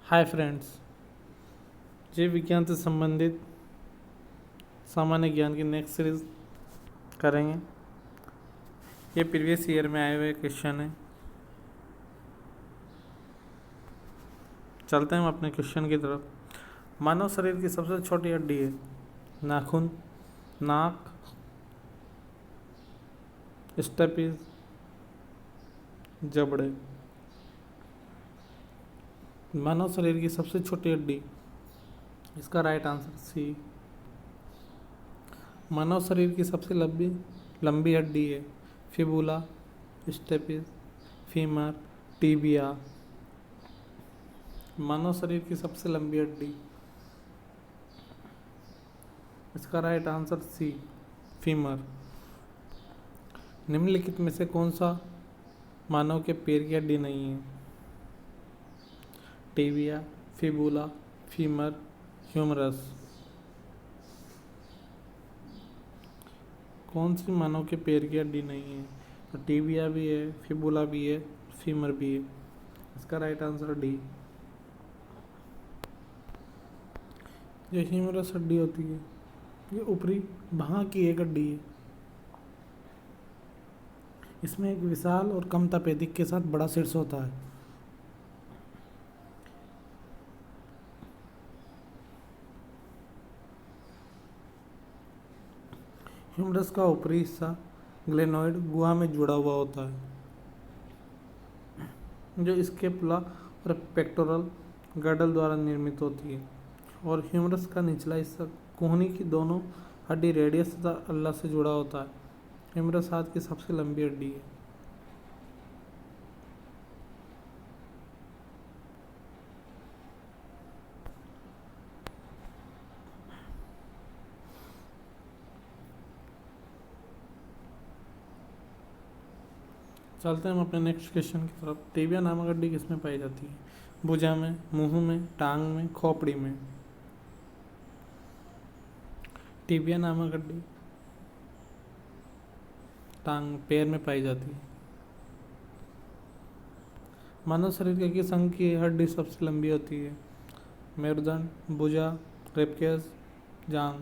Hi friends, जीव विज्ञान से संबंधित सामान्य ज्ञान की नेक्स्ट सीरीज करेंगे। ये प्रीवियस ईयर में आए हुए क्वेश्चन है। चलते हैं हम अपने क्वेश्चन की तरफ। मानव शरीर की सबसे छोटी हड्डी है नाखून, नाक, स्टेपीज, जबड़े। मानव शरीर की सबसे छोटी हड्डी, इसका राइट आंसर सी। मानव शरीर की सबसे लंबी हड्डी है फिबुला, स्टेपिस, फीमर, टीबिया। मानव शरीर की सबसे लंबी हड्डी, इसका राइट आंसर सी, फीमर। निम्नलिखित में से कौन सा मानव के पैर की हड्डी नहीं है? Tibia, fibula, femur, humerus. कौन सी मानव के पैर की हड्डी नहीं है? तो टीबिया भी है, फिबुला भी है, फीमर भी है। इसका राइट आंसर डी। जो ह्यूमरस हड्डी होती है, ये ऊपरी बाह की एक हड्डी है। इसमें एक विशाल और कम तपेदिक के साथ बड़ा शीर्ष होता है। ह्यूमरस का ऊपरी हिस्सा ग्लेनोइड गुहा में जुड़ा हुआ होता है, जो स्केपुला और पेक्टोरल गर्डल द्वारा निर्मित होती है। और ह्यूमरस का निचला हिस्सा कोहनी की दोनों हड्डी रेडियस तथा अल्ला से जुड़ा होता है। ह्यूमरस हाथ की सबसे लंबी हड्डी है। चलते हैं हम अपने नेक्स्ट क्वेश्चन की तरफ। टीबिया नामक हड्डी किसमें पाई जाती है? भुजा में, मुंह में, टांग में, खोपड़ी में। टीबिया नामक हड्डी टांग, पैर में पाई जाती है। मानव शरीर के किस अंग की हड्डी सबसे लंबी होती है? मेरुदंड, भुजा, रेबकेस, जांघ।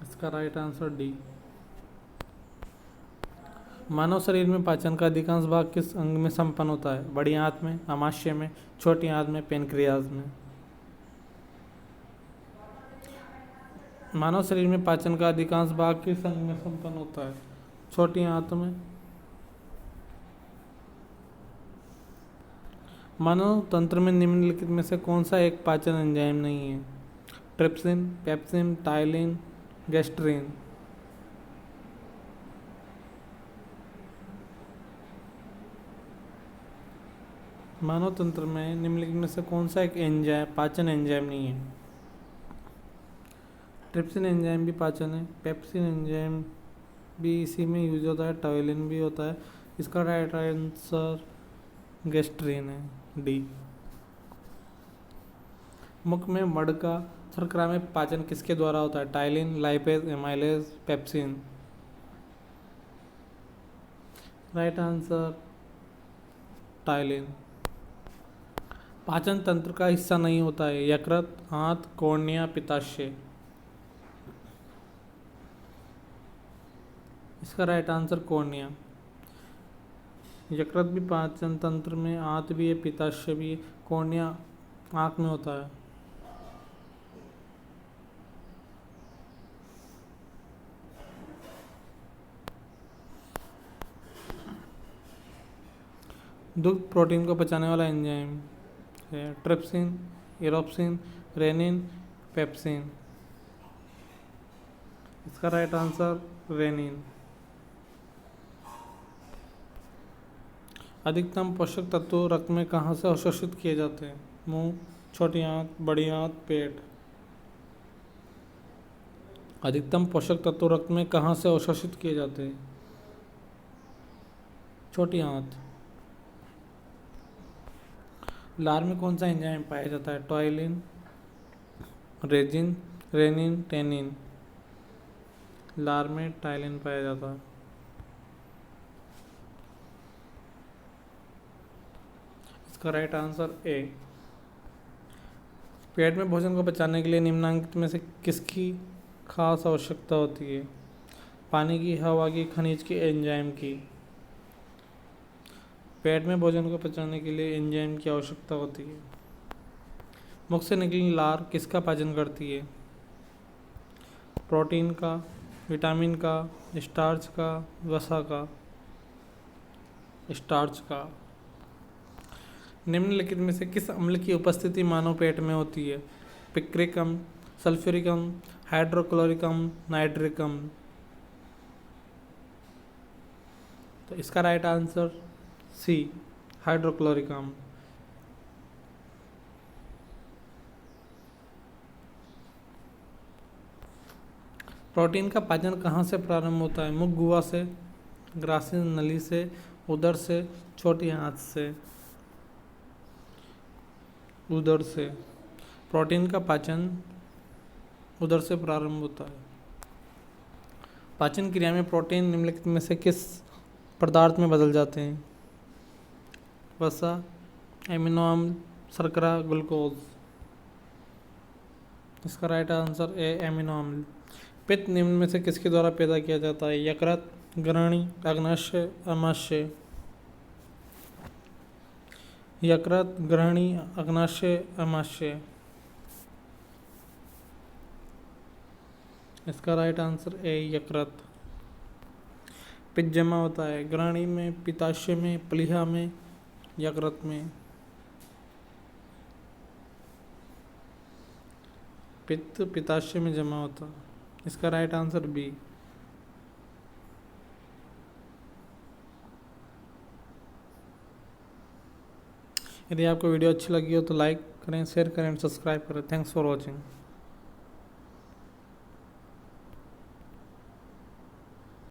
इसका राइट आंसर डी। मानव शरीर में पाचन का अधिकांश भाग किस अंग में संपन्न होता है? बड़ी आंत में, आमाशय में, छोटी आंत में, पेनक्रियाज में। मानव शरीर में पाचन का अधिकांश भाग किस अंग में संपन्न होता है? छोटी आंत में। मानव तंत्र में निम्नलिखित में से कौन सा एक पाचन एंजाइम नहीं है? Trypsin, pepsin, ptyalin, gastrin. मानव तंत्र में निम्नलिखित में से कौन सा एक पाचन एंजाइम नहीं है? ट्रिप्सिन एंजाइम भी पाचन है, पेप्सिन एंजाइम भी इसी में यूज होता है, टाइलिन भी होता है। इसका राइट आंसर गैस्ट्रिन है, डी। मुख में मडका शर्करा में पाचन किसके द्वारा होता है? Ptyalin, lipase, amylase, pepsin. Right answer ptyalin. पाचन तंत्र का हिस्सा नहीं होता है? यकृत, आंत, कॉर्निया, पित्ताशय। इसका राइट आंसर कॉर्निया। यकृत भी पाचन तंत्र में, आंत भी है, पित्ताशय भी है, कॉर्निया आंख में होता है। दुग्ध प्रोटीन को पचाने वाला एंजाइम है ट्रिप्सिन, इरोप्सिन, रेनिन, पेप्सिन। इसका राइट आंसर रेनिन। अधिकतम पोषक तत्व रक्त में कहाँ से अवशोषित किए जाते हैं? मुंह, छोटी आंत, बड़ी आंत, पेट। अधिकतम पोषक तत्व रक्त में कहाँ से अवशोषित किए जाते हैं? छोटी आंत। लार में कौन सा एंजाइम पाया जाता है? टॉयलिन, रेजिन, रेनिन, टेनिन। लार में टाइलिन पाया जाता है। इसका राइट आंसर ए। पेट में भोजन को पचाने के लिए निम्नलिखित में से किसकी खास आवश्यकता होती है? पानी की, हवा की, खनिज की, एंजाइम की। पेट में भोजन को पचाने के लिए एंजाइम की आवश्यकता होती है। मुख से निकली लार किसका पाचन करती है? प्रोटीन का, विटामिन का, स्टार्च का, वसा का। स्टार्च का। निम्नलिखित में से किस अम्ल की उपस्थिति मानव पेट में होती है? पिक्रिक अम्ल, सल्फ्यूरिक अम्ल, हाइड्रोक्लोरिक अम्ल, नाइट्रिक अम्ल। तो इसका राइट आंसर सी, हाइड्रोक्लोरिक अम्ल। प्रोटीन का पाचन कहाँ से प्रारंभ होता है? मुख गुहा से, ग्रासीय नली से, उदर से, छोटी आंत से। उदर से। प्रोटीन का पाचन उदर से प्रारंभ होता है। पाचन क्रिया में प्रोटीन निम्नलिखित में से किस पदार्थ में बदल जाते हैं? वसा, एमिनो अम्ल, शर्करा, ग्लूकोज। इसका राइट आंसर ए, एमिनो अम्ल। पित्त निम्न में से किसके द्वारा पैदा किया जाता है? यकृत, ग्रहणी, अग्नाशय, आमाशय। यकृत, ग्रहणी, अग्नाशय, आमाशय। इसका राइट आंसर ए, यकृत। पित्त जमा होता है ग्रहणी में, पित्ताशय में, प्लीहा में, यकृत में। पित्त पित्ताशय में जमा होता है। इसका राइट आंसर बी। यदि आपको वीडियो अच्छी लगी हो तो लाइक करें, शेयर करें, सब्सक्राइब करें। Thanks for watching.